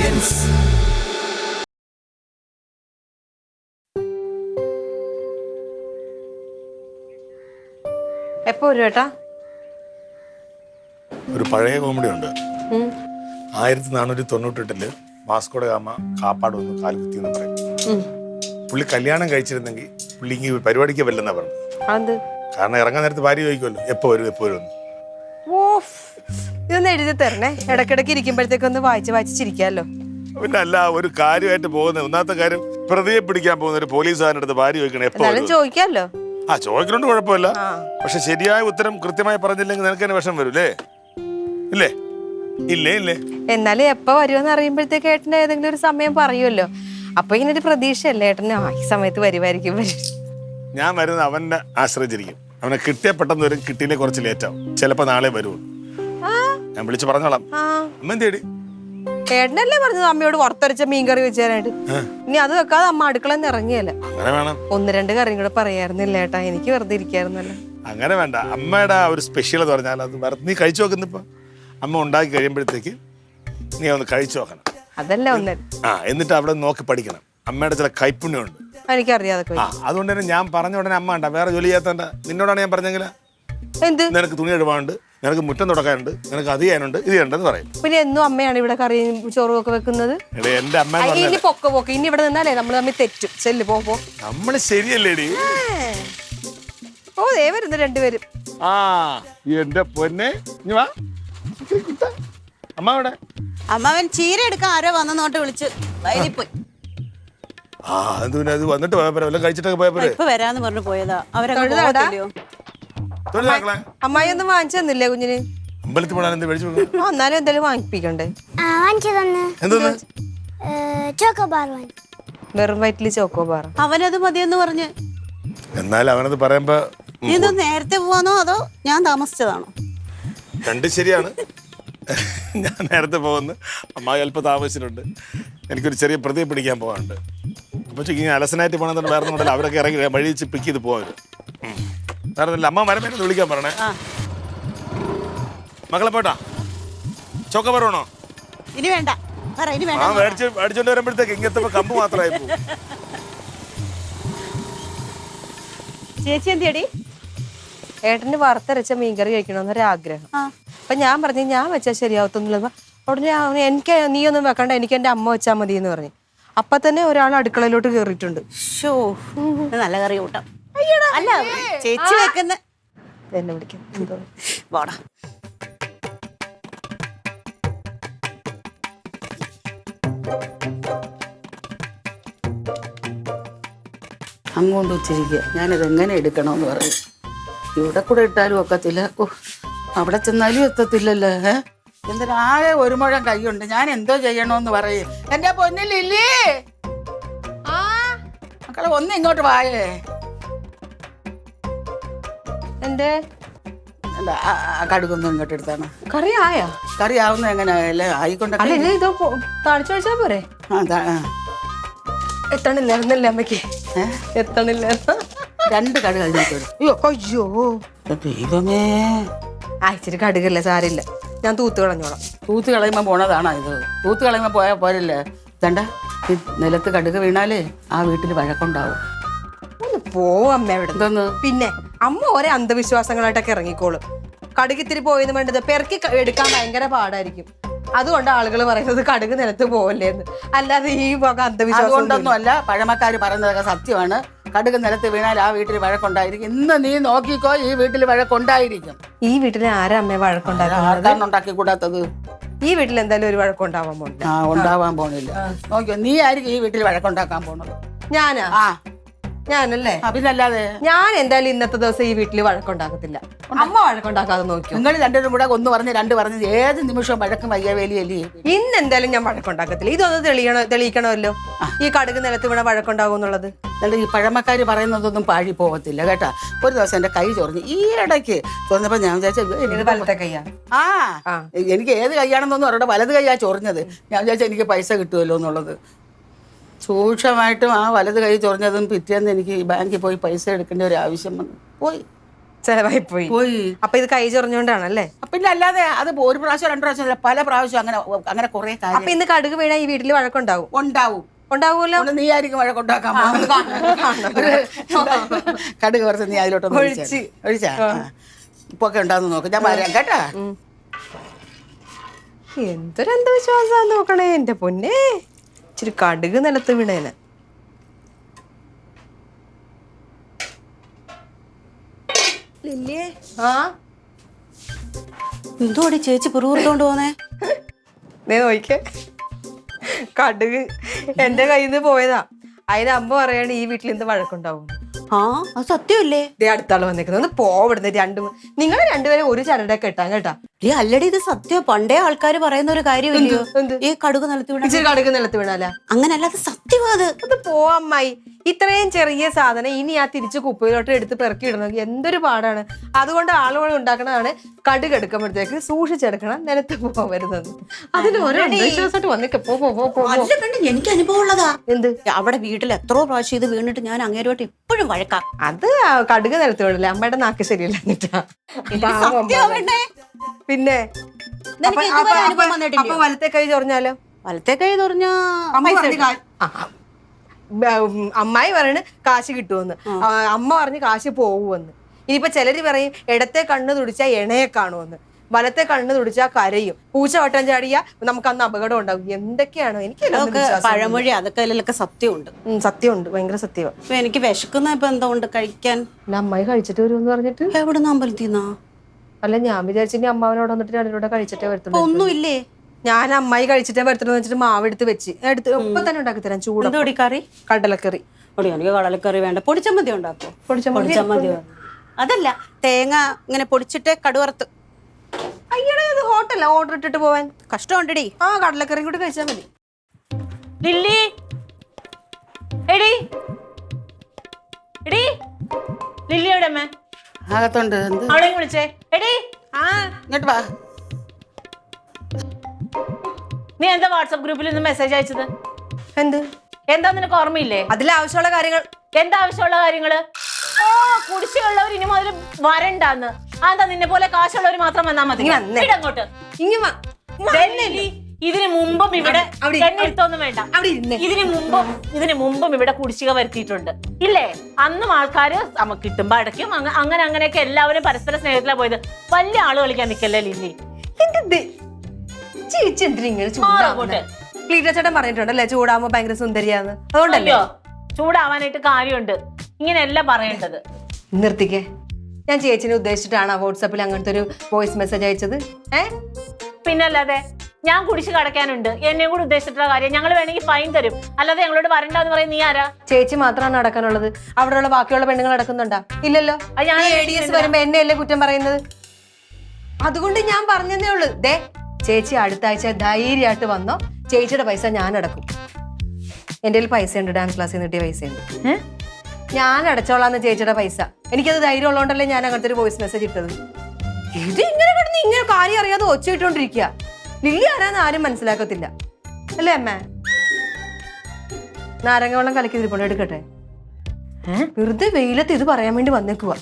Experience. എപ്പോ വരും ഏട്ടാ? ഒരു പഴയ കോമഡി ഉണ്ട്. 1498 വാസ്കോ ഡ ഗാമ കാപ്പാട് വന്ന് കാൽകുത്തി എന്ന് പറയും. പുള്ളി കല്യാണം കഴിച്ചിരുന്നെങ്കിൽ പുള്ളിക്ക് പരിപാടിക്ക് വല്ലെന്നാ പറഞ്ഞു. കാരണം ഇറങ്ങാൻ നേരത്ത് ഭാര്യ ചോദിക്കുമല്ലോ എപ്പോ വരും എപ്പോ വരും. ഇതൊന്ന് എഴുതി തരണേ, ഇടക്കിടക്ക് ഇരിക്കുമ്പോഴത്തേക്കൊന്ന് വായിച്ച് ചിരിക്കാമല്ലോ. പിന്നെ അല്ല, ഒരു കാര്യമായിട്ട് പോകുന്നത്. ഒന്നാമത്തെ കാര്യം, പ്രതിയെ പിടിക്കാൻ പോകുന്ന ഒരു പോലീസുകാരൻ്റെ അടുത്ത് ഭാര്യ ചോദിക്കണേ എപ്പോ വരും. ചോദിക്കാമല്ലോ. ചോദിക്കണോണ്ട് കുഴപ്പമില്ല. പക്ഷെ ശരിയായ ഉത്തരം കൃത്യമായി പറഞ്ഞില്ലെങ്കിൽ നിനക്ക് തന്നെ വിഷം വരൂലേ? ഇല്ലേ? ഇല്ലേ ഇല്ലേ എന്നാലും എപ്പോ വരുമെന്ന് അറിയുമ്പോഴത്തേക്ക് ഏട്ടന് ഏതെങ്കിലും ഒരു സമയം പറയുമല്ലോ. അപ്പൊ ഇങ്ങനെ ഒരു പ്രതീക്ഷയല്ലേ ഏട്ടന് ഈ സമയത്ത് വരുമായിരിക്കും. ഞാൻ വരുന്നത് അവനെ ആശ്രയിച്ചിരിക്കും. അവനെ കിട്ടിയ പെട്ടെന്ന് വരും, കിട്ടിയില്ലേ കുറച്ച് ലേറ്റ് ആവും. ചിലപ്പോ നാളെ വരുള്ളൂ. ഞാൻ വിളിച്ചു പറഞ്ഞോളാം. അമ്മ എന്തേടി? ഏട്ടനല്ലേ പറഞ്ഞത് അമ്മയോട് വറുത്തരച്ച മീൻകറി വെച്ചാനായിട്ട്. ഇനി അത് വെക്കാതെ അമ്മ അടുക്കളയിൽ നിന്ന് ഇറങ്ങിയല്ല. അങ്ങനെ വേണം. 1-2 കറിയും കൂടെ പറയായിരുന്നില്ല ഏട്ടാ, എനിക്ക് വെറുതെ ഇരിക്കായിരുന്നല്ലോ. അങ്ങനെ വേണ്ട. അമ്മയുടെ ഒരു സ്പെഷ്യൽ എന്ന് പറഞ്ഞാൽ അത് നീ കഴിച്ചു നോക്കുന്നിപ്പോ. അമ്മ ഉണ്ടാക്കി കഴിയുമ്പോഴത്തേക്ക് നീ ഒന്ന് കഴിച്ചു നോക്കണം. അതല്ല എന്നിട്ട് അവിടെ നോക്കി പഠിക്കണം. അമ്മയുടെ ചില കൈപ്പുണ്യമുണ്ട്. എനിക്കറിയാതെ. അതുകൊണ്ട് തന്നെ ഞാൻ പറഞ്ഞ ഉടനെ അമ്മ വേണ്ട, വേറെ ജോലി ചെയ്യാത്തണ്ട. നിന്നോടാണ് ഞാൻ പറഞ്ഞെങ്കിൽ എന്ത്, നിനക്ക് തുണി എഴുവാനുണ്ട്, നിനക്ക് മുറ്റം തുടക്കാനുണ്ട്, നിനക്ക് അത് ചെയ്യാനുണ്ട്, ഇത് ചെയ്യണ്ടെന്ന് പറയും. പിന്നെ എന്നും അമ്മയാണ് ഇവിടെ കറിയും ചോറും ഒക്കെ വെക്കുന്നത്. എന്റെ അമ്മ ഇനി പൊക്കെ ഇനി ഇവിടെ നിന്നാലേ നമ്മൾ തമ്മിൽ തെറ്റും. ചെല്ല് പോ. നമ്മള് ശരിയല്ലേടി? ദേ വരുന്നു രണ്ടുപേരും. എന്റെ പൊന്നെ, അമ്മ അവിടെ. അമ്മാവൻ ചീര എടുക്കാൻ ആരോ വന്നോട്ട് വിളിച്ച് വയലിപ്പോയി. അത് വന്നിട്ട് പോയപ്പോ കഴിച്ചിട്ടൊക്കെ പോയപ്പോ ഇപ്പൊ വരാന്ന് പറഞ്ഞു പോയതാ. അവരോ അമ്മായി ഒന്നും വാങ്ങിച്ചു തന്നില്ലേ കുഞ്ഞിന്? അമ്പലത്തിൽ പോകാൻ എന്നാലും എന്തായാലും വാങ്ങിപ്പിക്കണ്ടേ? വെറും വയറ്റില് ചോക്കോബാർ. അവനത് മതിയെന്ന് പറഞ്ഞ്. എന്നാലും അവനത് പറയുമ്പോ ഇത് നേരത്തെ പോവാന്നോ അതോ ഞാൻ താമസിച്ചതാണോ? രണ്ടും ശരിയാണ്. ഞാൻ നേരത്തെ പോകുന്നു, അമ്മായി അല്പം താമസിച്ചിട്ടുണ്ട്. എനിക്കൊരു ചെറിയ പ്രതിയെ പിടിക്കാൻ പോകാനുണ്ട്. അപ്പൊ ഇങ്ങനെ അലസനായിട്ട് പോകണമെന്നുണ്ട്. വേറെ ഒന്നുമില്ല, അവരൊക്കെ ഇറങ്ങി വഴി വെച്ച് പിക്ക് ചെയ്ത് പോകാൻ. വേറെ ഒന്നുമില്ല. അമ്മ വരമേന്ന് വിളിക്കാൻ പറയണേ. മക്കളെ പോട്ടാ. ചോക്ക പറയണോ? ഇനി വേണ്ട. മേടിച്ചോണ്ട് വരുമ്പോഴത്തേക്ക് ഇങ്ങനത്തെ കമ്പ് മാത്രമായി പോകും. ചേച്ചി എന്തിയടി? ഏട്ടന് വറുത്തരച്ച മീൻകറി കഴിക്കണമെന്നൊരാഗ്രഹം. അപ്പൊ ഞാൻ പറഞ്ഞു ഞാൻ വെച്ചാൽ ശരിയാവത്തൊന്നുമില്ല. ഉടനെ നീ ഒന്നും വെക്കണ്ട, എനിക്ക് എന്റെ അമ്മ വെച്ചാൽ മതി എന്ന് പറഞ്ഞു. അപ്പൊ തന്നെ ഒരാൾ അടുക്കളയിലോട്ട് കേറിയിട്ടുണ്ട്. നല്ല കറി കൂട്ടാം. അല്ല ചേച്ചി വെക്കുന്ന എന്നെ വിളിക്കാം. വാടാ. അങ്ങോട്ട് വെച്ചിരിക്കുക. ഞാനിത് എങ്ങനെ എടുക്കണമെന്ന് പറയും. ഇവിടെ കൂടെ ഇട്ടാലും ഒക്കത്തില്ല. അവിടെ ചെന്നാലും എത്തത്തില്ലല്ലോ. എന്തിനാകെ ഒരു മുഴം കൈയുണ്ട്. ഞാൻ എന്തോ ചെയ്യണോന്ന് പറയും. എന്റെ പൊന്നിലില്ലേ മക്കളെ, ഒന്ന് ഇങ്ങോട്ട് വായേ. എന്റെ കടുകൊന്നും ഇങ്ങോട്ട് എടുത്താണ്. കറി ആയാ? കറി ആവുന്ന എങ്ങനെയല്ലേ ആയിക്കൊണ്ട് ഇത് താളിച്ചു വെച്ചാ പോരെ? എത്തണില്ലായിരുന്നല്ലേ അമ്മയ്ക്ക്? എത്തണില്ലായിരുന്നു. 2 കടുക് അയ്യോ ദൈവമേ. ഇച്ചിരി കടുകല്ലേ, സാരില്ല, ഞാൻ തൂത്ത് കളഞ്ഞോളാം. തൂത്ത് കളയുമ്പോ പോണതാണോ ഇത്? തൂത്ത് കളയുമ്പോ പോയാ പോരല്ലേ? തണ്ട നിലത്ത് കടുക് വീണാലേ ആ വീട്ടിൽ വഴക്കുണ്ടാവും. ഒന്ന് പോവമ്മ എവിടെ. പിന്നെ അമ്മ ഓരോ അന്ധവിശ്വാസങ്ങളായിട്ടൊക്കെ ഇറങ്ങിക്കോളും. കടുക് ഇത്തിരി പോയെന്ന് വേണ്ടത് പെറുക്കി എടുക്കാൻ ഭയങ്കര പാടായിരിക്കും. അതുകൊണ്ട് ആളുകൾ പറയുന്നത് കടുക് നിലത്ത് പോവല്ലേന്ന്. അല്ലാതെ ഈ വക അന്ധവിശ്വാസം അല്ല. പഴമക്കാര് പറയുന്നതൊക്കെ സത്യമാണ്. കടുക് നിലത്ത് വീണാൽ ആ വീട്ടിൽ വഴക്കുണ്ടായിരിക്കും. ഇന്ന് നീ നോക്കിക്കോ, ഈ വീട്ടിൽ വഴക്കുണ്ടായിരിക്കും. ഈ വീട്ടിൽ ആരാ അമ്മ വഴക്കുണ്ടാക്കി കൂടാത്തത്? ഈ വീട്ടിൽ എന്തായാലും ഒരു വഴക്കുണ്ടാവാൻ പോണില്ല. ഉണ്ടാവാൻ പോണില്ല. നോക്കിയോ, നീ ആയിരിക്കും ഈ വീട്ടിൽ വഴക്കുണ്ടാക്കാൻ പോണത്. ഞാനാ? ഞാനല്ലേ? പിന്നല്ലാതെ. ഞാൻ എന്തായാലും ഇന്നത്തെ ദിവസം ഈ വീട്ടിൽ വഴക്കുണ്ടാക്കത്തില്ല. അമ്മ വഴക്കുണ്ടാക്കാതെ നോക്കി. നിങ്ങൾ രണ്ടുപേരും കൂടെ ഒന്ന് പറഞ്ഞ് 2 പറഞ്ഞ് ഏത് നിമിഷവും വഴക്കും വയ്യവേലിയല്ലേ. ഇന്ന് എന്തായാലും ഞാൻ വഴക്കുണ്ടാക്കത്തില്ല. ഇതൊന്ന് തെളിയിക്കണമല്ലോ, ഈ കടുക് നിലത്ത് വീണ വഴക്കുണ്ടാകും എന്നുള്ളത്. ഈ പഴമക്കാര് പറയുന്നതൊന്നും പാഴി പോകത്തില്ല കേട്ടാ. ഒരു ദിവസം എന്റെ കൈ ചൊറിഞ്ഞു. ഈ ഇടയ്ക്ക് ചൊറിഞ്ഞപ്പോ ഞാൻ വിചാരിച്ചു വലത്തെ കയ്യാ. എനിക്ക് ഏത് കൈയാണെന്നൊന്നും അവരുടെ വലത് കൈയാ ചൊറിഞ്ഞത്. ഞാൻ വിചാരിച്ചു എനിക്ക് പൈസ കിട്ടുമല്ലോ എന്നുള്ളത്. സൂക്ഷ്മമായിട്ടും ആ വലത് കൈ ചൊറിഞ്ഞതും പിറ്റേന്ന് എനിക്ക് ബാങ്കിൽ പോയി പൈസ എടുക്കേണ്ട ഒരു ആവശ്യം വന്നു പോയി. ചെലവായി പോയി. അപ്പൊ ഇത് കൈ ചൊറിഞ്ഞോണ്ടാണല്ലേ? പിന്നെ അല്ലാതെ അത് ഒരു പ്രാവശ്യം 2 പ്രാവശ്യം അല്ല, പല പ്രാവശ്യം അങ്ങനെ കുറെ കാര്യം. അപ്പൊ ഇന്ന് കടുക് വീണാ ഈ വീട്ടില് വഴക്കുണ്ടാവും? ഉണ്ടാവൂല്ലോ. നീ ആയിരിക്കും വഴക്കുണ്ടാക്കാൻ കടുക് കുറച്ച് നീ അതിലോട്ടൊന്ന് ഒഴിച്ചാ ഉപ്പൊക്കെ ഉണ്ടാന്ന് നോക്കും. ഞാൻ പറയാം കേട്ടാ. എന്തൊരു അന്ധവിശ്വാസം നോക്കണേ എന്റെ പൊന്നെ. ഇച്ചിരി കടുക് നിലത്ത് വീണേന്. എന്തോടി ചേച്ചി പിറുപിറുത്തോണ്ട് പോന്നേ? നോയിക്കേ, കടുക് എന്റെ കയ്യിൽ നിന്ന് പോയതാ. അതിന് അമ്മ പറയാണ് ഈ വീട്ടിൽ എന്ത് വഴക്കുണ്ടാവും. ആ അത് സത്യമല്ലേ? അടുത്താള് വന്നേക്കുന്നത്. ഒന്ന് പോവിടുന്ന്. നിങ്ങൾ രണ്ടുപേരും ഒരു ചരടൊക്കെ ഇട്ടാ കേട്ടാ. അല്ലടി ഇത് സത്യം. പണ്ടേ ആൾക്കാർ പറയുന്ന ഒരു കാര്യമില്ലയോ ഈ കടുക് നിലത്ത് വീണ? കടുക് നിലത്ത് വീണാല അങ്ങനല്ല, അത് സത്യമാ. അത് പോവാമ്മായി. ഇത്രയും ചെറിയ സാധനം ഇനി ആ തിരിച്ച് കുപ്പയിലോട്ട് എടുത്ത് പെറുക്കി ഇടണമെങ്കിൽ എന്തൊരു പാടാണ്. അതുകൊണ്ട് ആളുകൾ ഉണ്ടാക്കണതാണ് കടുക് എടുക്കുമ്പോഴത്തേക്ക് സൂക്ഷിച്ചെടുക്കണം, നിലത്ത് പോവരുതെന്ന്. അതിന് ഓരോ വിശ്വാസമായിട്ട് വന്നേക്ക്. എനിക്ക് അനുഭവം ഉള്ളതാ. എന്ത്? അവിടെ വീട്ടിൽ എത്രയോ പ്രാവശ്യം ഇത് വീണിട്ട് ഞാൻ അങ്ങേരോട്ട് ഇപ്പോഴും വഴക്കാം. അത് കടുക് നിലത്ത് വീണില്ല, അമ്മയുടെ നാക്ക് ശരിയല്ല എന്നിട്ടാ. പിന്നെ അപ്പൊ വലത്തെ കൈ ചൊറിഞ്ഞാലോ? വലത്തെ കൈ ചൊറിഞ്ഞാ അമ്മായി പറയണ് കാശ് കിട്ടുമെന്ന്, അമ്മ പറഞ്ഞ് കാശ് പോവുമെന്ന്. ഇനിയിപ്പൊ ചിലര് പറയും ഇടത്തെ കണ്ണ് തുടിച്ചാൽ എണയെ കാണുമെന്ന്, വലത്തെ കണ്ണ് തുടിച്ചാൽ കരയും, പൂച്ച വട്ടം ചാടിയാ നമുക്ക് അന്ന് അപകടം ഉണ്ടാവും. എന്തൊക്കെയാണ് എനിക്ക് പഴമൊഴി. അതൊക്കെ അതിലൊക്കെ സത്യമുണ്ട്. സത്യമുണ്ട്, ഭയങ്കര സത്യമാണ്. ഇപ്പൊ എനിക്ക് വിശക്കുന്ന ഇപ്പൊ എന്തുകൊണ്ട് കഴിക്കാൻ? അമ്മായി കഴിച്ചിട്ട് വരുമെന്ന് പറഞ്ഞിട്ട്. എവിടുന്ന് അമ്പലത്തിന്നാ? അല്ല ഞാൻ വിചാരിച്ചു അമ്മാവനോട് വന്നിട്ട് രണ്ടിലൂടെ കഴിച്ചിട്ടേ വരത്തുള്ളൂ. ഒന്നുമില്ലേ? ഞാൻ അമ്മായി കഴിച്ചിട്ടേ വരത്തുള്ളൂ വെച്ചിട്ട് മാവ് എടുത്ത് വെച്ച് ഇപ്പൊ തന്നെ ഉണ്ടാക്കി തരാം. ചൂട് കറി, കടലക്കറി. എനിക്ക് കടലക്കറി വേണ്ട, പൊടിച്ചമ്മതി ഉണ്ടാക്കോ? പൊടിച്ചമ്മതി അതല്ല, തേങ്ങ ഇങ്ങനെ പൊടിച്ചിട്ട് കടുവറുത്ത്. അയ്യടാ, അത് ഹോട്ടലാ, ഓർഡർ ഇട്ടിട്ട് പോവാൻ കഷ്ടമുണ്ടടി. ആ കടലക്കറി കൂടി കഴിച്ചാൽ മതി. ലില്ലി, എടി എടി, ലില്ലി എവിടെ അമ്മ? അകത്തുണ്ട്. അവളെ വിളിച്ചേ. എടി ഇങ്ങോട്ട് വാ. നീ എന്താ വാട്സാപ്പ് ഗ്രൂപ്പിൽ നിന്ന് മെസ്സേജ് അയച്ചത്? എന്ത്? എന്താ നിനക്ക് ഓർമ്മയില്ലേ? അതിലാവശ്യമുള്ള കാര്യങ്ങൾ. എന്താ ആവശ്യമുള്ള കാര്യങ്ങള്? ഓ, കുടിശ്ശിയുള്ളവർ ഇനി മുതൽ വരണ്ടാന്ന്. അതെന്താ നിന്നെ പോലെ കാശുള്ളവർ മാത്രം വന്നാ മതി? അങ്ങോട്ട് ഇതിനു മുമ്പും ഇവിടെ എടുത്തൊന്നും വേണ്ട. ഇതിനു മുമ്പും ഇവിടെ കുടിശ്ശിക വരുത്തിയിട്ടുണ്ട് ഇല്ലേ? അന്നും ആൾക്കാര് നമുക്ക് കിട്ടുമ്പോ അടയ്ക്കും. അങ്ങനെയൊക്കെ എല്ലാവരും പരസ്പര സ്നേഹത്തിലാ പോയത്. വലിയ ആള് കളിക്കാൻ നിക്കല്ലേ ലില്ലി. ചേച്ചി എന്തിനാ ചേട്ടൻ പറഞ്ഞിട്ടുണ്ടല്ലേ ചൂടാകുമ്പോ ഭയങ്കര സുന്ദരിയാന്ന്? അതുകൊണ്ടല്ലോ ചൂടാവാനായിട്ട് കാര്യമുണ്ട്. ഇങ്ങനെയല്ല പറയേണ്ടത്. നിർത്തിക്കേ. ഞാൻ ചേച്ചിനെ ഉദ്ദേശിച്ചിട്ടാണ് വാട്സാപ്പിൽ അങ്ങനത്തെ ഒരു വോയിസ് മെസ്സേജ് അയച്ചത്. പിന്നല്ലാതെ ഞാൻ കുടിശ്ശിക അടയ്ക്കാനുണ്ട്. എന്നെയും കൂടി ഉദ്ദേശിച്ചിട്ടുള്ള കാര്യം. ഞങ്ങൾ വേണമെങ്കിൽ ഫൈൻ തരും. അല്ലാതെ ഞങ്ങളോട് വരണ്ടെന്ന് പറയും. നീ ആരാ? ചേച്ചി മാത്രമാണ് അടക്കാനുള്ളത്. അവിടെയുള്ള ബാക്കിയുള്ള പെണ്ണുങ്ങൾ അടക്കുന്നുണ്ടാ? ഇല്ലല്ലോ. വരുമ്പോ എന്നെയല്ലേ കുറ്റം പറയുന്നത്? അതുകൊണ്ട് ഞാൻ പറഞ്ഞതേ ഉള്ളു. ദേ ചേച്ചി അടുത്ത ആഴ്ച ധൈര്യമായിട്ട് വന്നോ, ചേച്ചിയുടെ പൈസ ഞാൻ അടക്കും. എന്റെ കയ്യിൽ പൈസ ഉണ്ട്, ഡാൻസ് ക്ലാസ്സിൽ നിന്ന് കിട്ടിയ പൈസയുണ്ട്. ഞാൻ അടച്ചോളാന്ന് ചേച്ചിയുടെ പൈസ. എനിക്കത് ധൈര്യം ഉള്ളതുകൊണ്ടല്ലേ ഞാൻ അങ്ങനത്തെ ഒരു വോയിസ് മെസ്സേജ് ഇട്ടത്. ഇത് ഇങ്ങനെ കിടന്ന് ഇങ്ങനെ കാര്യം അറിയാതെ ഒച്ച ഇട്ടോണ്ടിരിക്കുക. ലില്ലി ആരാന്ന് ആരും മനസ്സിലാക്കത്തില്ല അല്ലേ അമ്മ? നാരങ്ങ വെള്ളം കലക്കി തിരിപ്പുണ്ട്, എടുക്കട്ടെ. വെറുതെ വെയിലത്ത് ഇത് പറയാൻ വേണ്ടി വന്നേക്കുവാ.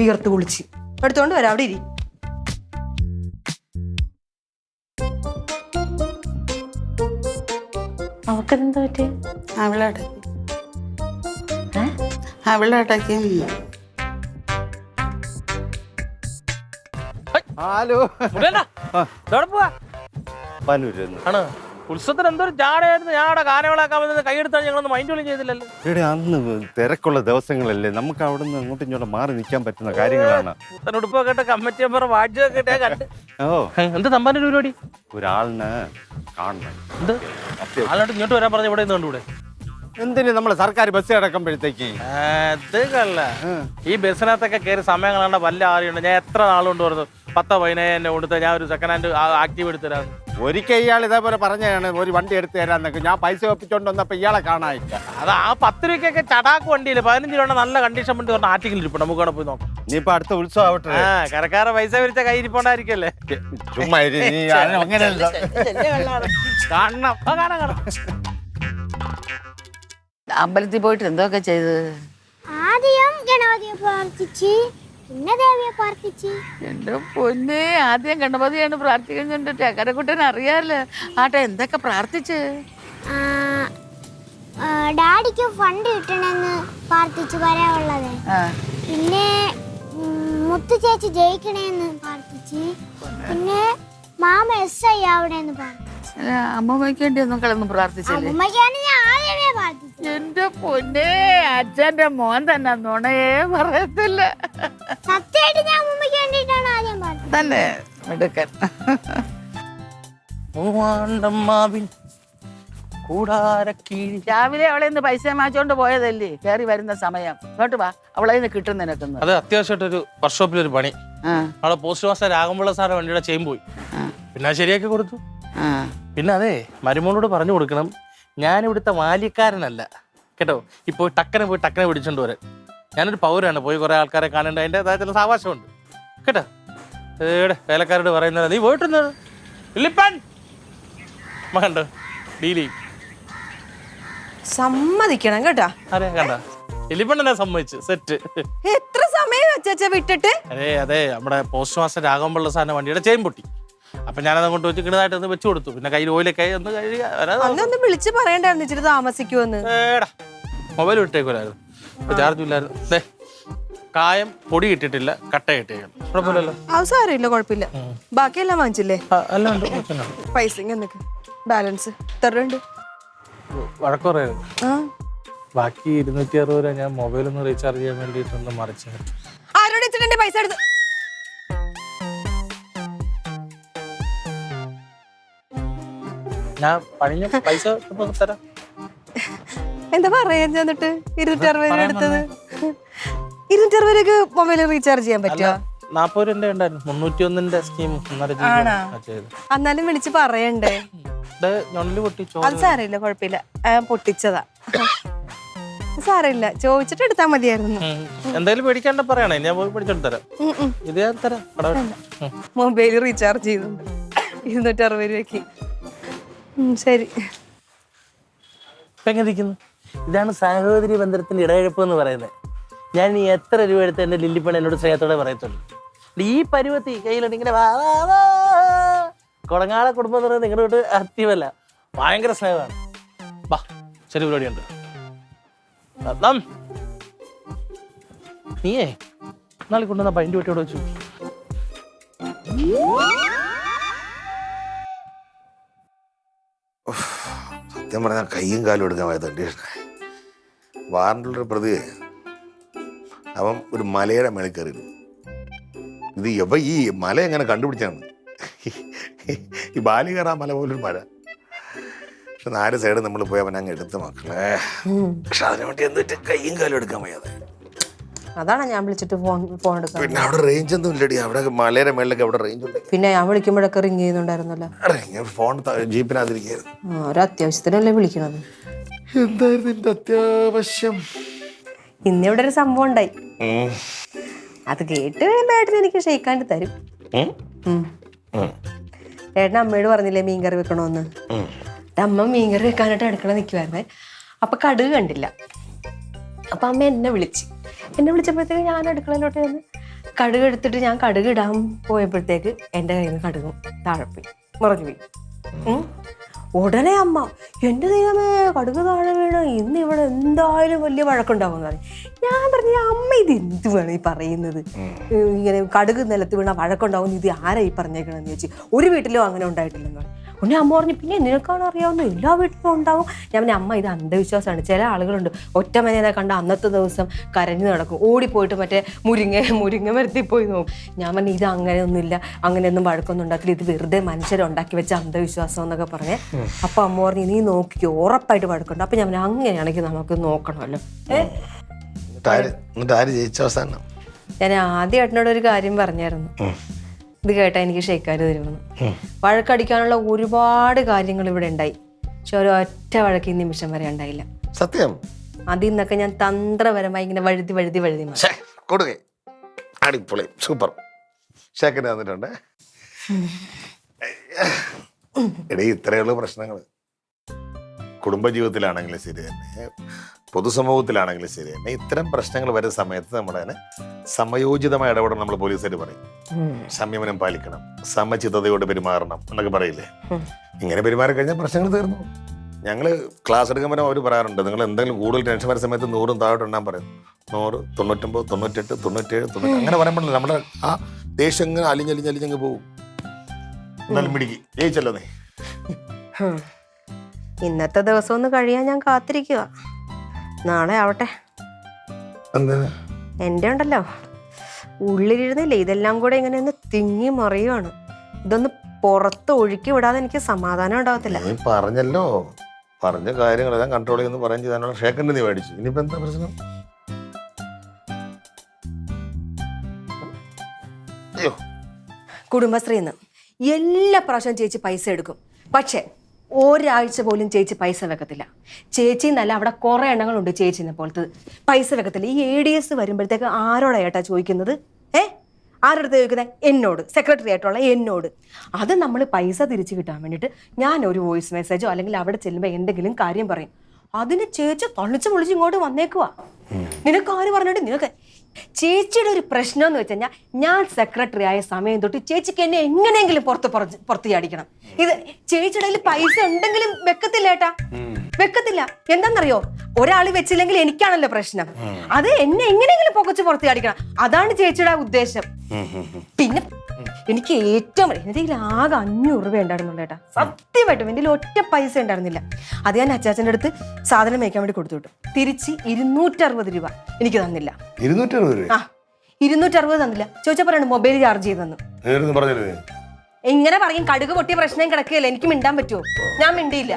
വിയർത്ത് കുളിച്ച് എടുത്തോണ്ട് വരാം. അവിടെ ഇരി. അവക്കെന്താ പറ്റി? അവളടക്കും. ഹലോ, ആണ് ഉത്സവത്തിന് എന്തൊരു ജാടയായിരുന്നു. ഞാൻ അവിടെ കാനകളാക്കാൻ വന്നത് കൈയെടുത്താൽ ഞങ്ങളൊന്ന് മൈൻഡ് പോലും ചെയ്തില്ലല്ലോ. ഇവിടെ അന്ന് തിരക്കുള്ള ദിവസങ്ങളല്ലേ, നമുക്ക് അവിടെ നിന്ന് അങ്ങോട്ടും ഇങ്ങോട്ടും മാറി നിൽക്കാൻ പറ്റുന്ന കാര്യങ്ങളാണ്. ഉടുപ്പൊക്കെ ഇട്ട് കമ്മിറ്റി മെമ്പർ വാഴ്ചയൊക്കെ ഇട്ടേ കണ്ട്. ഓ, എന്ത് തമ്പാൻ്റെ പരിപാടി? ഒരാളിനെ കാണണം. എന്ത് ആളോട്ട് ഇങ്ങോട്ട് വരാൻ പറഞ്ഞ ഇവിടെ നിന്ന് കണ്ടുകൂടെ? എന്തിന് നമ്മളെ സർക്കാർ ബസ് അടക്കുമ്പോഴത്തേക്ക് അതല്ല, ഈ ബസ്സിനകത്തൊക്കെ കയറി സമയം കാണേണ്ട വല്ല ആരെയുണ്ട്? ഞാൻ എത്ര നാളുകൊണ്ട് പറഞ്ഞു 10-15 എന്നെ കൊടുത്ത ഞാൻ ഒരു സെക്കൻഡ് ഹാൻഡ് ആക്റ്റീവ് എടുത്തു തരാം. ഒരിക്കൽ ഇയാൾ ഇതേപോലെ പറഞ്ഞാണ് ഒരു വണ്ടി എടുത്ത് തരാന്നൊക്കെ. ഞാൻ പൈസ ഒപ്പിച്ചോണ്ട് വന്നപ്പോ ഇയാളെ കാണാനില്ല. അത് ആ 10 രൂപയ്ക്കൊക്കെ ചടാക്ക് വണ്ടിയില്ല, 15 രൂപ നല്ല കണ്ടീഷൻ വണ്ടി പറഞ്ഞ ആർട്ടിക്കൽ ഇരിപ്പുണ്ട്. നമുക്ക് അവിടെ പോയി നോക്കാം. ഇനിയിപ്പോ അടുത്ത ഉത്സവം ആവട്ടെ. കരക്കാരെ പൈസ വിരിച്ച കൈ ഇരിപ്പോണ്ടായിരിക്കല്ലേ? ചുമ്മാ അങ്ങനെയല്ല, കാണണം. കാണാം. അമ്പലത്തിൽ പോയിട്ട് എന്തൊക്കെ ചെയ്ത്? ആദ്യം ഗണപതിയെ പ്രാർത്ഥിച്ച് പിന്നെ ദേവിയെ പ്രാർത്ഥിച്ച്. എന്റെ പൊന്നെ, ആദ്യം ഗണപതിയാണ് പ്രാർത്ഥിക്കുന്നുണ്ട്. ചക്കരക്കുട്ടൻ അറിയാലോ. ആട്ടെ, എന്തൊക്കെ പ്രാർത്ഥിച്ച്? ആ, ഡാഡിക്ക് ഫണ്ട് കിട്ടണമെന്ന് പ്രാർത്ഥിച്ചു വരാനുള്ളത്. പിന്നെ മുത്തു ചേച്ചി ജയിക്കണേന്ന് പ്രാർത്ഥിച്ച്. പിന്നെ മാമ SI ആവണേന്ന് പ്രാർത്ഥിച്ചു. അമ്മമ്മയ്ക്ക് വേണ്ടി ഒന്നും കളൊന്നും പ്രാർത്ഥിച്ചില്ലേ? അമ്മയ്ക്കാണ് ഞാൻ ആദ്യമേ പ്രാർത്ഥിച്ചത്. എന്റെ പൊന്നെ, അച്ഛന്റെ മോൻ തന്നെ നുണയേ പറയത്തില്ല. സത്യമായിട്ട് ഞാൻ അമ്മയ്ക്ക് വേണ്ടിയിട്ടാണ് ആദ്യം പ്രാർത്ഥിച്ചത്. തന്നെ മിടുക്കൻ. രാവിലെ അവളെ നിന്ന് പൈസ മാച്ചോണ്ട് പോയതല്ലേ, കയറി വരുന്ന സമയം. ഇങ്ങോട്ട് വാ, അവളെ നിന്ന് കിട്ടും നിനക്കുന്നു. അത് അത്യാവശ്യമായിട്ടൊരു വർക്ക്ഷോപ്പിലൊരു പണി. അവിടെ പോസ്റ്റ് മാസ്റ്റർ രാഘവപിള്ള സാറിന്റെ വണ്ടിയുടെ ചെയിൻ പോയി. പിന്നെ അത് ശരിയാക്കി കൊടുത്തു. പിന്നെ അതെ, മരുമോളോട് പറഞ്ഞു കൊടുക്കണം, ഞാൻ ഇവിടുത്തെ ബാല്യക്കാരനല്ല കേട്ടോ. ഇപ്പോൾ ടക്കനെ പിടിച്ചോണ്ട് വരാൻ. ഞാനൊരു പൗരാണ്, പോയി കുറെ ആൾക്കാരെ കാണേണ്ട അതിൻ്റെതായ ചില സാവകാശമുണ്ട് കേട്ടോ. വേലക്കാരോട് പറയുന്നത് നീ പോയിട്ടുന്നത് ഇല്ലിപ്പൻ കണ്ടോ ഡീലി സമ്മതിക്കണം കേട്ടാ. അതെ കണ്ട എലിപ്പണ്ണനെ സമ്മതിച്ച് സെറ്റ്. എത്ര സമയം വെച്ചാ വിട്ടിട്ട്? അതെ നമ്മുടെ പോസ്റ്റ് മാസ്റ്റർ രാഘവപിള്ള സാറിന്റെ വണ്ടിയുടെ ചെയിൻ പൊട്ടി. അപ്പൊ ഞാനത് അങ്ങോട്ട് വെച്ച് കിണതായിട്ട് ഒന്ന് വെച്ചു കൊടുത്തു. പിന്നെ കയ്യിൽ ഓയിലൊക്കെ ഒന്ന് അന്നൊന്ന് വിളിച്ച് പറയണ്ടായിരുന്നു ഇച്ചിരി താമസിക്കുമെന്ന്. മൊബൈൽ വിട്ടേക്കുമായിരുന്നു, അപ്പൊ ചാർജും ഇല്ലായിരുന്നു. കായം പൊടി കിട്ടിയിട്ടില്ല, കട്ട കിട്ടിയേക്കണം. കുഴപ്പമില്ലല്ലോ. അത് സാരമില്ല, കുഴപ്പമില്ല. ബാക്കിയെല്ലാം വാങ്ങിച്ചില്ലേ? എല്ലാം ഉണ്ട്. പൈസ എന്നൊക്കെ ബാലൻസ് എത്രയുണ്ട്? വഴക്കുറയായിരുന്നു. ബാക്കി 260 രൂപ ഞാൻ മൊബൈൽ ഒന്ന് റീചാർജ് ചെയ്യാൻ വേണ്ടിയിട്ടൊന്ന് മറിച്ചു. ആരോട് വെച്ചിട്ട് പൈസ എടുത്ത്? ഞാൻ പണിഞ്ഞ പൈസ തരാം. എന്താ പറയാ എന്നിട്ട് 260 എടുത്തത്? 260 രൂപയ്ക്ക് മൊബൈൽ റീചാർജ് ചെയ്യാൻ പറ്റുമോ? 40 രൂപ ഉണ്ടായിരുന്നു. 301 സ്കീം എന്നാലും വിളിച്ച് പറയണ്ടേ? അത് സാരമില്ല, കുഴപ്പമില്ല. പൊട്ടിച്ചതാ, സാരമില്ല. ചോദിച്ചിട്ട് എടുത്താ മതിയായിരുന്നു. എന്തായാലും പേടിക്കാണ്ട പറയണേ, ഞാൻ പോയി പിടിച്ചോണ്ട് തരാം. ഇത് ഞാൻ തരാം. മൊബൈൽ റീചാർജ് ചെയ്തുണ്ട് 260 രൂപയ്ക്ക്. ശരി. ഇതാണ് സഹോദരി ബന്ധത്തിന്റെ ഇടയിഴപ്പ് എന്ന് പറയുന്നത്. ഞാൻ ഈ എത്ര രൂപ എടുത്ത് എന്റെ ലില്ലിപ്പണ എന്നോട് സ്നേഹത്തോടെ പറയത്തുള്ളൂ. ഈ പരുവത്തി കയ്യിലുണ്ട് ഇങ്ങനെ കൊടങ്ങാളെ കുടുംബം എന്ന് പറയുന്നത് നിങ്ങളോട് അത്യമല്ല, ഭയങ്കര സ്നേഹമാണ്. വാ, ശരി പരിപാടിയുണ്ട്. നീയേ നാളെ കൊണ്ടുവന്ന പൈൻ്റെ വീട്ടോടെ വെച്ചു. സത്യം പറഞ്ഞാൽ കയ്യും കാലും എടുക്കാൻ വയ്യതുണ്ട്. വാറണ്ടുള്ളൊരു പ്രതി അവൻ ഒരു മലയുടെ മേളിൽ കയറിയിരുന്നു. ഇത് ഈ മല എങ്ങനെ കണ്ടുപിടിച്ചാണ്? ഈ ബാലി കയറാൻ മല പോലൊരു മല. പക്ഷെ 4 സൈഡ് നമ്മൾ പോയി അവൻ അങ്ങ് എടുത്ത് മക്കളെ. പക്ഷെ അതിനു വേണ്ടി എന്നിട്ട് കയ്യും കാലും എടുക്കാൻ വയ്യാതെ. അതാണ് ഞാൻ വിളിച്ചിട്ട് ഫോൺ എടുക്കാൻ. പിന്നെ അവിടെ റേഞ്ച് ഒന്നും ഇല്ലടി. അവിടെ മലയുടെ മേളിലൊക്കെ അവിടെ റേഞ്ച് ഉണ്ട്. പിന്നെ ഞാൻ വിളിക്കുമ്പോഴൊക്കെ റിങ് ചെയ്യുന്നുണ്ടായിരുന്നല്ലോ. ഫോൺ ജീപ്പിനകത്തിരിക്കുന്നു. ഒരു അത്യാവശ്യത്തിനല്ലേ വിളിക്കണത്? എന്തായിരുന്നു എന്റെ അത്യാവശ്യം? ഇന്നിവിടെ ഒരു സംഭവം ഉണ്ടായി. അത് കേട്ട് ഏട്ടൻ എനിക്ക് ഷെയ്ക്കാണ്ട് തരും. ഏട്ടൻ അമ്മയോട് പറഞ്ഞില്ലേ മീൻകറി വെക്കണോന്ന്? അമ്മ മീൻകറി വെക്കാനായിട്ട് അടുക്കള നിൽക്കുവായിരുന്നേ. അപ്പൊ കടുക് കണ്ടില്ല. അപ്പൊ അമ്മ എന്നെ വിളിച്ചപ്പോഴത്തേക്ക് ഞാൻ അടുക്കളയിലോട്ട് വന്ന് കടുക് എടുത്തിട്ട് ഞാൻ കടുക് ഇടാൻ പോയപ്പോഴത്തേക്ക് എൻ്റെ കയ്യിൽ നിന്ന് കടുകും താഴെപ്പോയി, മറഞ്ഞു പോയി. ഉടനെ അമ്മ, എൻ്റെ ദൈവമേ കടുക് താഴെ വീണ്, ഇന്ന് ഇവിടെ എന്തായാലും വലിയ വഴക്കുണ്ടാവും എന്ന് പറഞ്ഞു. ഞാൻ പറഞ്ഞു, അമ്മ ഇത് എന്ത് വേണം ഈ പറയുന്നത്? ഇങ്ങനെ കടുക് നിലത്ത് വീണ വഴക്കുണ്ടാവും, ഇത് ആരാ ഈ പറഞ്ഞേക്കണമെന്ന് ചോദിച്ചു. ഒരു വീട്ടിലും അങ്ങനെ ഉണ്ടായിട്ടില്ലെന്ന് പറഞ്ഞു. ഉടനെ അമ്മ പറഞ്ഞു, പിന്നെ നിനക്കാണ് അറിയാവുന്ന, എല്ലാ വീട്ടിലും ഉണ്ടാവും. ഞാൻ പറഞ്ഞു, അമ്മ ഇത് അന്ധവിശ്വാസമാണ്. ചില ആളുകളുണ്ട് ഒറ്റമനെ കണ്ട അന്നത്തെ ദിവസം കരഞ്ഞു നടക്കും, ഓടിപ്പോയിട്ട് മറ്റേ മുരിങ്ങ മരത്തിൽ പോയി നോക്കും. ഞാൻ പറഞ്ഞു, ഇത് അങ്ങനെയൊന്നുമില്ല, അങ്ങനെയൊന്നും വഴക്കൊന്നും ഉണ്ടാക്കില്ല, ഇത് വെറുതെ മനുഷ്യരുണ്ടാക്കി വെച്ച അന്ധവിശ്വാസം എന്നൊക്കെ പറഞ്ഞേ. അപ്പൊ അമ്മ പറഞ്ഞു, നീ നോക്കിക്കോ, ഉറപ്പായിട്ട് വഴക്കുണ്ട്. അപ്പൊ ഞാൻ പറഞ്ഞു, അങ്ങനെയാണെങ്കിൽ നമുക്ക് നോക്കണമല്ലോ. ഞാൻ ആദ്യം ഏട്ടനോട് ഒരു കാര്യം പറഞ്ഞായിരുന്നു, ഇത് കേട്ടാ എനിക്ക് ഷെയ്ക്കാര് തരുമെന്ന്. വഴക്കടിക്കാനുള്ള ഒരുപാട് കാര്യങ്ങൾ ഇവിടെ ഉണ്ടായി, പക്ഷെ ഒരൊറ്റ വഴക്ക് ഈ നിമിഷം വരെ ഉണ്ടായില്ല. സത്യം. അതിൽ നിന്നൊക്കെ ഞാൻ തന്ത്രപരമായി ഇങ്ങനെ വഴുതി കൊടുക്കേ. അടിപൊളി, സൂപ്പർ. ഷേക്കന് തന്നിട്ടുണ്ട്. എടീ, ഇത്രയുള്ള പ്രശ്നങ്ങൾ കുടുംബജീവിതത്തിലാണെങ്കിലും ശരി തന്നെ, പൊതുസമൂഹത്തിലാണെങ്കിലും ശരി തന്നെ, ഇത്തരം പ്രശ്നങ്ങൾ വരുന്ന സമയത്ത് നമ്മളതിനെ സമയോചിതമായ ഇടപെടൽ നമ്മൾ പോലീസുകാർ പറയും. സംയമനം പാലിക്കണം, സമചിത്തതയോട് പെരുമാറണം എന്നൊക്കെ പറയില്ലേ. ഇങ്ങനെ പെരുമാറി കഴിഞ്ഞാൽ പ്രശ്നങ്ങൾ തീർന്നു. ഞങ്ങൾ ക്ലാസ് എടുക്കുമ്പോൾ അവർ പറയാറുണ്ട്, നിങ്ങൾ എന്തെങ്കിലും കൂടുതൽ ടെൻഷൻ വരുന്ന സമയത്ത് 100 താഴോട്ട് എണ്ണാൻ പറയും. 100, 99, 98, 97, 90 അങ്ങനെ പറയുമ്പോഴല്ലേ നമ്മുടെ ആ ദേഷ്യം ഇങ്ങനെ അലിഞ്ഞങ്ങ് പോകും. എന്നാലും മിടിക്ക് ജയിച്ചല്ലോ നീ. ഇന്നത്തെ ദിവസം ഒന്ന് കഴിയാൻ ഞാൻ കാത്തിരിക്കുക. നാളെ ആവട്ടെ. എൻ്റെ ഉണ്ടല്ലോ ഉള്ളിലിരുന്നില്ലേ ഇതെല്ലാം കൂടെ ഇങ്ങനെ ഒന്ന് തിങ്ങി മറിയുവാണ്. ഇതൊന്ന് പുറത്ത് ഒഴുക്കി വിടാതെ എനിക്ക് സമാധാനം ഉണ്ടാവത്തില്ല. നീ പറഞ്ഞല്ലോ, പറഞ്ഞ കാര്യങ്ങളെല്ലാം കൺട്രോൾ ചെയ്യുന്നു പറയാൻ ചെയ്താനുള്ള ഷേക്കൻഡ് നീ മേടിച്ചു. ഇനിയിപ്പോ എന്താ പ്രശ്നം? അയ്യോ, കുടുംബശ്രീന്ന് എല്ലാ പ്രാവശ്യം ചേച്ചി പൈസ എടുക്കും, പക്ഷെ ഒരാഴ്ച പോലും ചേച്ചി പൈസ വെക്കത്തില്ല. ചേച്ചി എന്നല്ല, അവിടെ കുറെ എണ്ണങ്ങളുണ്ട് ചേച്ചിനെ പോലത്തെ പൈസ വെക്കത്തില്ല. ഈ ADS വരുമ്പോഴത്തേക്ക് ആരോടാ ഏട്ടാ ചോദിക്കുന്നത്? ആരുടെ ചോദിക്കുന്നത്? എന്നോട്, സെക്രട്ടറി ആയിട്ടുള്ള എന്നോട്. അത് നമ്മൾ പൈസ തിരിച്ചു കിട്ടാൻ വേണ്ടിയിട്ട് ഞാൻ ഒരു വോയിസ് മെസ്സേജോ അല്ലെങ്കിൽ അവിടെ ചെല്ലുമ്പോൾ എന്തെങ്കിലും കാര്യം പറയും. അതിന് ചേച്ചി തളിച്ച് പൊളിച്ച് ഇങ്ങോട്ട് വന്നേക്കുവാ. നിനക്ക് ആര് പറഞ്ഞിട്ട്? നിനക്ക് ചേച്ചിയുടെ ഒരു പ്രശ്നം എന്ന് വെച്ച് കഴിഞ്ഞാൽ, ഞാൻ സെക്രട്ടറി ആയ സമയം തൊട്ട് ചേച്ചിക്ക് എന്നെ എങ്ങനെയെങ്കിലും പുറത്ത് ചാടിക്കണം. ഇത് ചേച്ചിയുടെ കയ്യിൽ പൈസ ഉണ്ടെങ്കിലും വെക്കത്തില്ല ഏട്ടാ, വെക്കത്തില്ല. എന്താണെന്നറിയോ, ഒരാൾ വെച്ചില്ലെങ്കിൽ എനിക്കാണല്ലോ പ്രശ്നം. അത് എന്നെ എങ്ങനെയെങ്കിലും പുറത്ത് ചാടിക്കണം, അതാണ് ചേച്ചിയുടെ ഉദ്ദേശം. പിന്നെ എനിക്ക് ഏറ്റവും എൻ്റെ കയ്യിൽ ആകെ 500 രൂപ ഉണ്ടായിരുന്നുള്ളൂ ഏട്ടാ, സത്യമായിട്ടും എൻ്റെ ഒറ്റ പൈസ ഉണ്ടായിരുന്നില്ല. അത് ഞാൻ അച്ചാച്ചൻ്റെ അടുത്ത് സാധനം മേയ്ക്കാൻ വേണ്ടി കൊടുത്തു വിട്ടു. തിരിച്ച് 260 രൂപ എനിക്ക് തന്നില്ല. 260 തന്നില്ല. ചോദിച്ചാൽ പറയണം മൊബൈൽ ചാർജ് ചെയ്ത് തന്നു. ഇങ്ങനെ പറയും, കടുക് പൊട്ടിയ പ്രശ്നം കിടക്കുകയല്ലേ, എനിക്ക് മിണ്ടാൻ പറ്റുമോ? ഞാൻ മിണ്ടിയില്ല.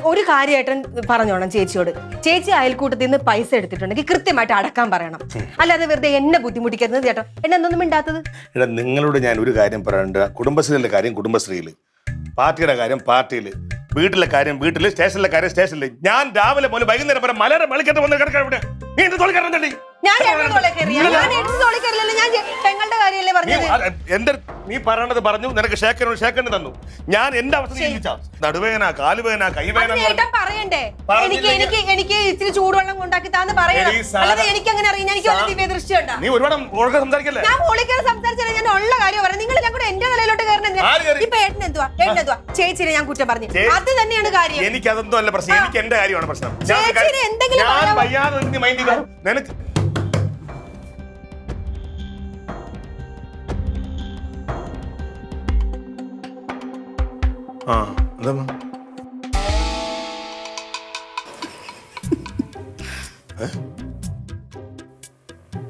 ഒരു കാര്യമായിട്ട് പറഞ്ഞോണം ചേച്ചിയോട്, ചേച്ചി അയൽക്കൂട്ടത്തിൽ നിന്ന് പൈസ എടുത്തിട്ടുണ്ടെങ്കിൽ കൃത്യമായിട്ട് അടക്കാൻ പറയണം. അല്ലാതെ വെറുതെ എന്നെ ബുദ്ധിമുട്ടിക്കരുത് ചേട്ടോ. എന്നെ എന്തൊന്നും മിണ്ടാത്തത്? നിങ്ങളോട് ഞാൻ ഒരു കാര്യം പറയാനുണ്ട്. കുടുംബശ്രീയിലെ കാര്യം കുടുംബശ്രീയിൽ, പാർട്ടിയുടെ കാര്യം പാർട്ടിയിൽ, വീട്ടിലെ കാര്യം വീട്ടിൽ, സ്റ്റേഷനിലെ കാര്യം സ്റ്റേഷനിൽ. ഞാൻ രാവിലെ മുതൽ വൈകുന്നേരം വരെ മലയാളം വെളിക്കട്ട് വന്ന് കിടക്കാൻ ഇവിടെ. നീ എന്ത് തോളി കയറുന്നുണ്ടേ? നീ പറയണത് പറഞ്ഞു, നിനക്ക് ഷേക്കന് തന്നു. ഞാൻ എന്റെ അവസ്ഥ നടുവേന, കാലുവേന, കൈവേന പറയണ്ടേ? എനിക്ക് ഇച്ചിരി ചൂടുവെള്ളം ഉണ്ടാക്കി താന്ന് പറയണം. എനിക്ക് അങ്ങനെ അറിയാം, എനിക്ക് ദൃഷ്ടി ഉണ്ടാ. നീ ഒരുപാട് സംസാരിക്കല്ലേ? ഞാൻ മോളിക്കറി സംസാരിച്ചാൽ ഞാൻ ഉള്ള കാര്യം പറയാം. നിങ്ങൾ ഞാൻ കൂടെ എന്റെ നിലയിലോട്ട് കയറണം. ഇപ്പൊ ഏട്ടനെന്തുവാ ചേച്ചിനെ ഞാൻ കുറ്റം പറഞ്ഞു, അത് തന്നെയാണ് കാര്യം. എനിക്ക് അതൊന്നും അല്ല പ്രശ്നം, എനിക്ക് എന്റെ കാര്യമാണ് പ്രശ്നം. എന്തെങ്കിലും നിനക്ക്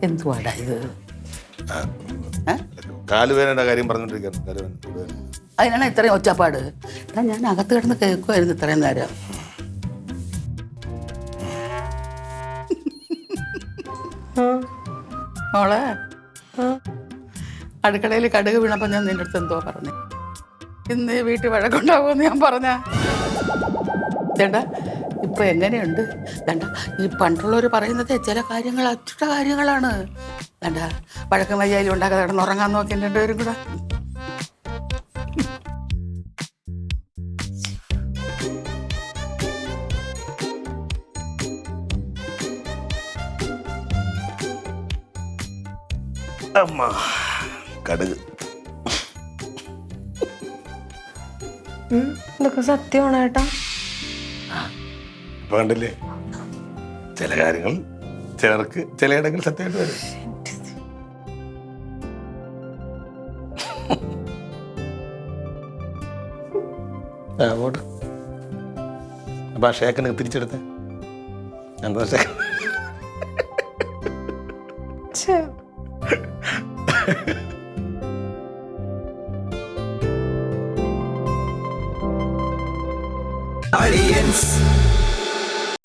എന്തുവാടാ ഇത്? കാലുവേനയുടെ കാര്യം പറഞ്ഞോണ്ടിരിക്കുന്നു. അതിനാണ് ഇത്രയും ഒച്ചപ്പാട്. ഞാൻ അകത്ത് കിടന്ന് കേൾക്കുമായിരുന്നു ഇത്രയും നേരം. മോളെ, അടുക്കളയിൽ കടുക് വീണപ്പോൾ ഞാൻ നിന്റെ അടുത്ത് എന്തോ പറഞ്ഞു. ഇന്ന് വീട്ടിൽ വഴക്കുണ്ടാവുമെന്ന് ഞാൻ പറഞ്ഞ ചേട്ടാ. ഇപ്പൊ എങ്ങനെയുണ്ട്? വേണ്ട, ഈ പണ്ടുള്ളവർ പറയുന്നത് ചില കാര്യങ്ങൾ അച്ചുട്ട കാര്യങ്ങളാണ്. വേണ്ട, വഴക്കം വയ്യാലും ഉണ്ടാക്കാതെ കിടന്നുറങ്ങാൻ നോക്കി രണ്ടുപേരും കൂടെ. അമ്മ കടുക് ഇതൊക്കെ സത്യമാണ് ഏട്ടാ. ഇപ്പൊ കണ്ടില്ലേ, ചില കാര്യങ്ങൾ ചിലർക്ക് ചിലയിടങ്ങൾ സത്യമായിട്ട് വരും. അപ്പൊ ആ ഷേക്കന് തിരിച്ചെടുത്ത എന്താ ഷേക്കൻ? Aliens.